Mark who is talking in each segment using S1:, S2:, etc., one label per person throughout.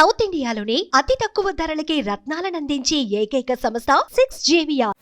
S1: South ఇండియాలోనే అతి తక్కువ ధరలకి రత్నాలనందించే ఏకైక సంస్థ 6JVR.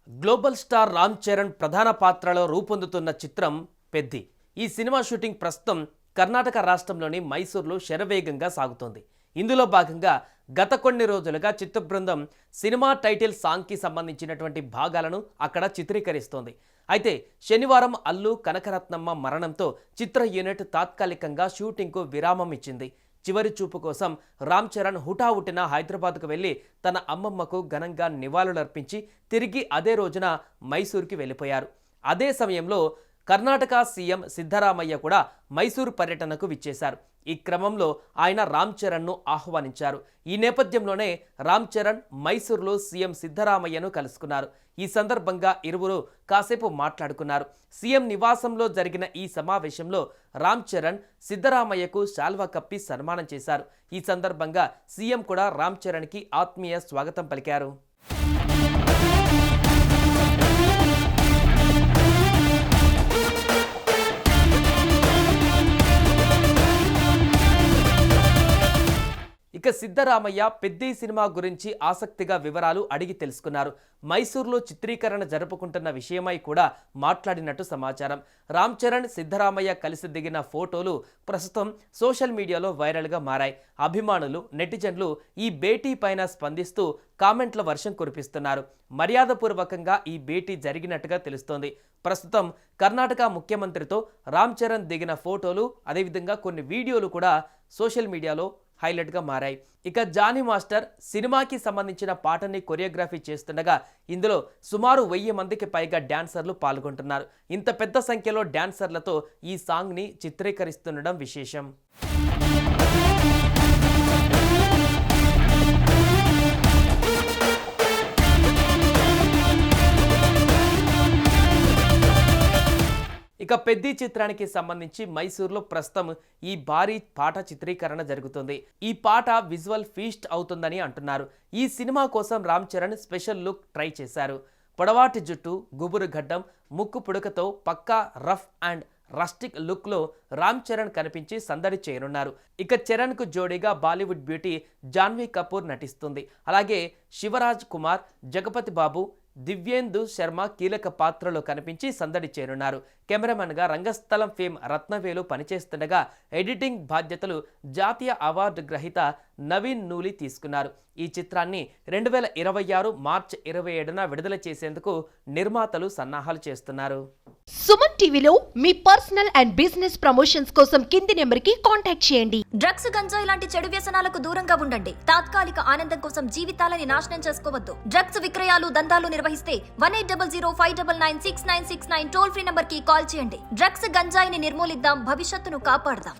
S2: Global star Ram Charan ప్రధాన పాత్రలో రూపొందుతున్న చిత్రం పెద్ది. ఈ సినిమా షూటింగ్ ప్రస్తుతం కర్ణాటక రాష్ట్రంలోని మైసూర్లో శరవేగంగా సాగుతోంది. ఇందులో భాగంగా గత కొన్ని రోజులుగా చిత్ర బృందం సినిమా టైటిల్ సాంగ్కి సంబంధించినటువంటి భాగాలను అక్కడ చిత్రీకరిస్తోంది. అయితే శనివారం అల్లు కనకరత్నమ్మ మరణంతో చిత్ర యూనిట్ తాత్కాలికంగా షూటింగ్కు విరామం ఇచ్చింది. చివరి చూపు కోసం రామ్ చరణ్ హుటాహుటిన హైదరాబాద్కు వెళ్లి తన అమ్మమ్మకు ఘనంగా నివాళులర్పించి తిరిగి అదే రోజున మైసూర్కి వెళ్ళిపోయారు. అదే సమయంలో కర్ణాటక సీఎం సిద్ధరామయ్య కూడా మైసూరు పర్యటనకు విచ్చేశారు. ఈ క్రమంలో ఆయన రామ్ చరణ్ను ఆహ్వానించారు. ఈ నేపథ్యంలోనే రామ్ చరణ్ మైసూరులో సీఎం సిద్ధరామయ్యను కలుసుకున్నారు. ఈ సందర్భంగా ఇరువురు కాసేపు మాట్లాడుకున్నారు. సీఎం నివాసంలో జరిగిన ఈ సమావేశంలో రామ్ చరణ్ సిద్ధరామయ్యకు శాల్వా కప్పి సన్మానం చేశారు. ఈ సందర్భంగా సీఎం కూడా రామ్ చరణ్కి ఆత్మీయ స్వాగతం పలికారు. ఇక సిద్ధరామయ్య పెద్ది సినిమా గురించి ఆసక్తిగా వివరాలు అడిగి తెలుసుకున్నారు. మైసూర్లో చిత్రీకరణ జరుపుకుంటున్న విషయమై కూడా మాట్లాడినట్టు సమాచారం. రామ్ చరణ్ సిద్ధరామయ్య కలిసి దిగిన ఫోటోలు ప్రస్తుతం సోషల్ మీడియాలో వైరల్గా మారాయి. అభిమానులు నెటిజన్లు ఈ భేటీ పైన స్పందిస్తూ కామెంట్ల వర్షం కురిపిస్తున్నారు. మర్యాదపూర్వకంగా ఈ భేటీ జరిగినట్టుగా తెలుస్తోంది. ప్రస్తుతం కర్ణాటక ముఖ్యమంత్రితో రామ్ చరణ్ దిగిన ఫోటోలు అదేవిధంగా కొన్ని వీడియోలు కూడా సోషల్ మీడియాలో హైలైట్గా మారాయి. ఇక జానీ మాస్టర్ సినిమాకి సంబంధించిన పాటని కొరియోగ్రఫీ చేస్తుండగా ఇందులో సుమారు 1000 మందికి పైగా డాన్సర్లు పాల్గొంటున్నారు. ఇంత పెద్ద సంఖ్యలో డాన్సర్లతో ఈ సాంగ్ని చిత్రీకరిస్తుండడం విశేషం. ఇక పెద్ది చిత్రానికి సంబంధించి మైసూర్లో ప్రస్తుతం ఈ భారీ పాట చిత్రీకరణ జరుగుతుంది. ఈ పాట విజువల్ ఫీస్ట్ అవుతుందని అంటున్నారు. ఈ సినిమా కోసం Ram Charan special look try చేశారు. పొడవాటి జుట్టు, గుబురు గడ్డం, ముక్కు పుడకతో పక్కా రఫ్ అండ్ రస్టిక్ లుక్లో రామ్ చరణ్ కనిపించి సందడి చేయనున్నారు. ఇక చరణ్కు జోడీగా బాలీవుడ్ బ్యూటీ జాన్వీ కపూర్ నటిస్తుంది. అలాగే శివరాజ్ కుమార్, జగపతి బాబు, దివ్యేందు శర్మ కీలక పాత్రలో కనిపించి సందడి చేరున్నారు. కెమెరామెన్గా రంగస్థలం ఫేమ్ రత్నవేలు పనిచేస్తుండగా ఎడిటింగ్ బాధ్యతలు జాతీయ అవార్డు గ్రహీత నవీన్ నూలి తీసుకున్నారు. ఈ చిత్రాన్ని 2026 మార్చి 27న విడుదల చేసేందుకు నిర్మాతలు సన్నాహాలు చేస్తున్నారు.
S1: సుమన్ టీవీలో మీ పర్సనల్ అండ్ బిజినెస్ ప్రమోషన్స్ కోసం కింది నెంబర్కి కాంటాక్ట్ చేయండి.
S3: డ్రగ్స్, గంజాయి లాంటి చెడు వ్యసనాలకు దూరంగా ఉండండి. తాత్కాలిక ఆనందం కోసం జీవితాలని నాశనం చేసుకోవద్దు. డ్రగ్స్ విక్రయాలు, దందాలు నిర్వహిస్తే 180059996969 టోల్ ఫ్రీ నంబర్ కి కాల్ చేయండి. డ్రగ్స్, గంజాయిని నిర్మూలిద్దాం, భవిష్యత్తును కాపాడదాం.